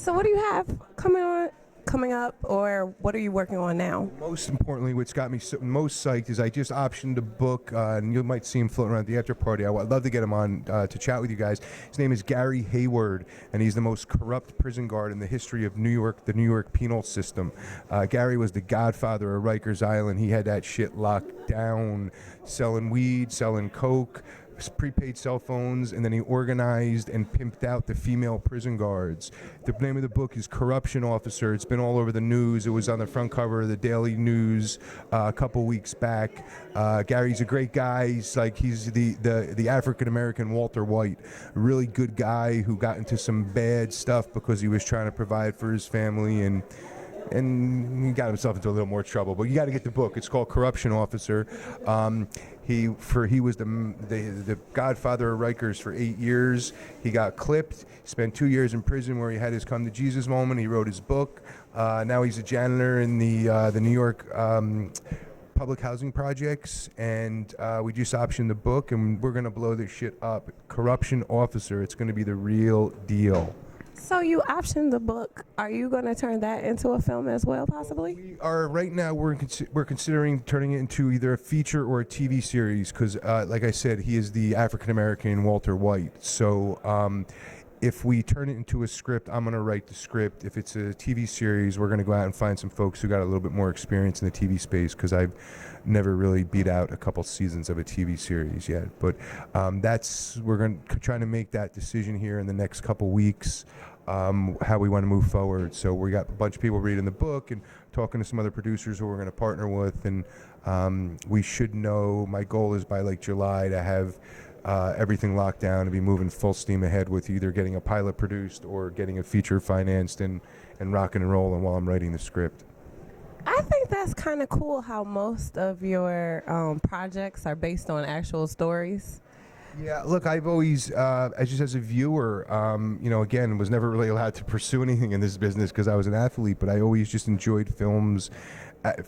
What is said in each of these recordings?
So what do you have coming up, or what are you working on now? Most importantly, what's got me most psyched is I just optioned a book, and you might see him floating around the after party. I'd love to get him on to chat with you guys. His name is Gary Hayward, and he's the most corrupt prison guard in the history of New York, the New York penal system. Gary was the godfather of Rikers Island. He had that shit locked down, selling weed, selling coke, prepaid cell phones, and then he organized and pimped out the female prison guards. The name of the book is Corruption Officer. It's been all over the news. It was on the front cover of the Daily News a couple weeks back. Gary's a great guy. He's the African American Walter White, a really good guy who got into some bad stuff because he was trying to provide for his family, and he got himself into a little more trouble. But you got to get the book. It's called Corruption Officer. He was the godfather of Rikers for 8 years. He got clipped. Spent 2 years in prison where he had his come to Jesus moment. He wrote his book. Now he's a janitor in the New York public housing projects, and we just optioned the book, and we're gonna blow this shit up. Corruption Officer. It's gonna be the real deal. So you optioned the book. Are you going to turn that into a film as well, possibly? We are right now. We're considering turning it into either a feature or a TV series because, like I said, he is the African American Walter White. So if we turn it into a script, I'm going to write the script. If it's a TV series, we're going to go out and find some folks who got a little bit more experience in the TV space because I've never really beat out a couple seasons of a TV series yet. But we're going to try to make that decision here in the next couple weeks. How we want to move forward. So we got a bunch of people reading the book and talking to some other producers who we're going to partner with, and we should know. My goal is by like July to have everything locked down and be moving full steam ahead with either getting a pilot produced or getting a feature financed and rocking and rolling while I'm writing the script. I think that's kind of cool how most of your projects are based on actual stories. Yeah, look, I've always, as a viewer, again, was never really allowed to pursue anything in this business because I was an athlete, but I always just enjoyed films. For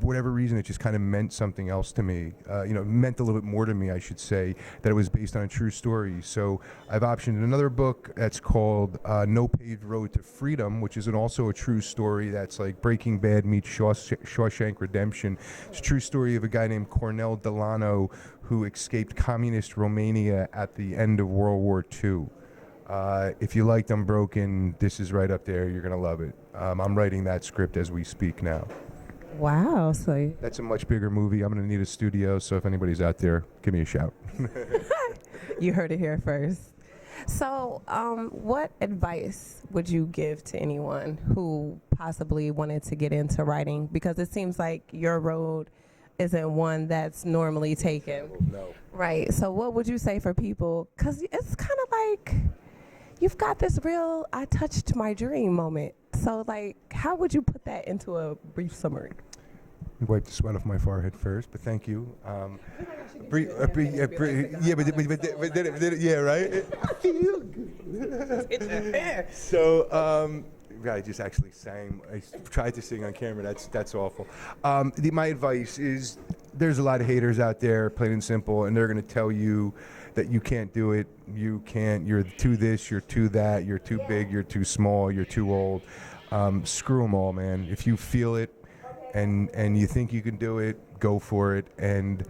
whatever reason, it just kind of meant something else to me. It meant a little bit more to me, I should say, that it was based on a true story. So I've optioned another book that's called No Paved Road to Freedom, which is also a true story that's like Breaking Bad meets Shawshank Redemption. It's a true story of a guy named Cornel Delano who escaped communist Romania at the end of World War II. If you liked Unbroken, this is right up there. You're going to love it. I'm writing that script as we speak now. Wow. So that's a much bigger movie. I'm going to need a studio, so if anybody's out there, give me a shout. You heard it here first. So what advice would you give to anyone who possibly wanted to get into writing? Because it seems like your road isn't one that's normally taken. No. Right. So what would you say for people? Because it's kind of like you've got this real I touched my dream moment. So, like, how would you put that into a brief summary? Wipe the sweat off my forehead first, but thank you. Yeah, right? I feel good. So, I just actually sang. I tried to sing on camera. That's awful. My advice is there's a lot of haters out there, plain and simple, and they're going to tell you that you can't do it. You can't. You're too this. You're too that. You're too big. You're too small. You're too old. Screw them all, man. If you feel it and you think you can do it, go for it, and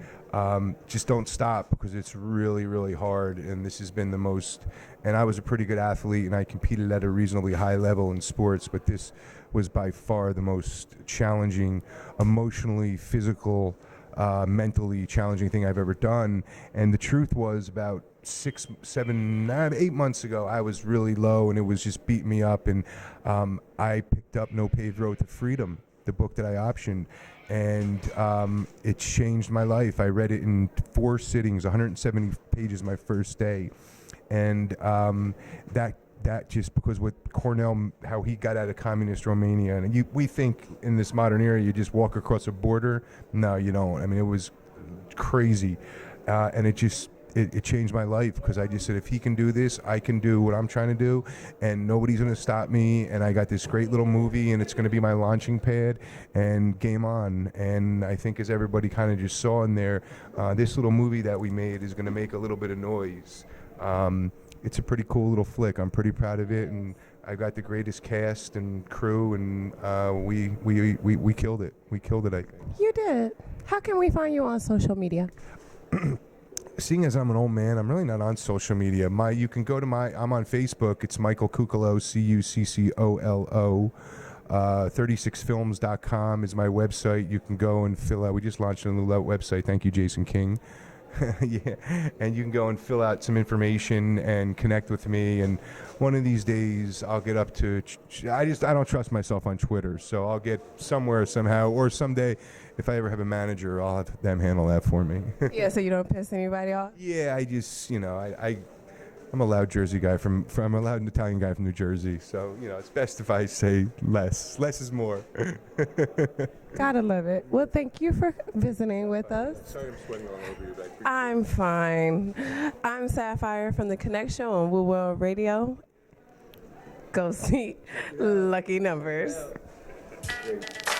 just don't stop because it's really, really hard. And this has been the most. And I was a pretty good athlete, and I competed at a reasonably high level in sports, but this was by far the most challenging, emotionally, physical, mentally challenging thing I've ever done. And the truth was about 6, 7, 8 months ago, I was really low and it was just beating me up. And I picked up No Paved Road to Freedom, the book that I optioned, and it changed my life. I read it in 4 sittings, 170 pages my first day. And that just because with Cornell, how he got out of communist Romania, and we think in this modern era you just walk across a border. No, you don't. I mean, it was crazy, and it changed my life because I just said, if he can do this, I can do what I'm trying to do, and nobody's going to stop me. And I got this great little movie, and it's going to be my launching pad, and game on. And I think as everybody kind of just saw in there, this little movie that we made is going to make a little bit of noise. It's a pretty cool little flick. I'm pretty proud of it, and I got the greatest cast and crew, and we killed it. We killed it, I think. You did. How can we find you on social media? Seeing as I'm an old man, I'm really not on social media. You can go to I'm on Facebook. It's Michael Cuccolo, Cuccolo. 36films.com is my website. You can go and fill out. We just launched a new website. Thank you, Jason King. Yeah, and you can go and fill out some information and connect with me. And one of these days, I'll get up to. I don't trust myself on Twitter, so I'll get somewhere somehow. Or someday, if I ever have a manager, I'll have them handle that for me. Yeah, so you don't piss anybody off. Yeah, I just I'm a loud Jersey guy I'm a loud Italian guy from New Jersey, so it's best if I say less. Less is more. Gotta love it. Well, thank you for visiting with us. Sorry, I'm sweating all over you, but I appreciate I'm fine. I'm Sapphire from the Konnect Show on Wu World Radio. Go see Lucky Numbers. Great.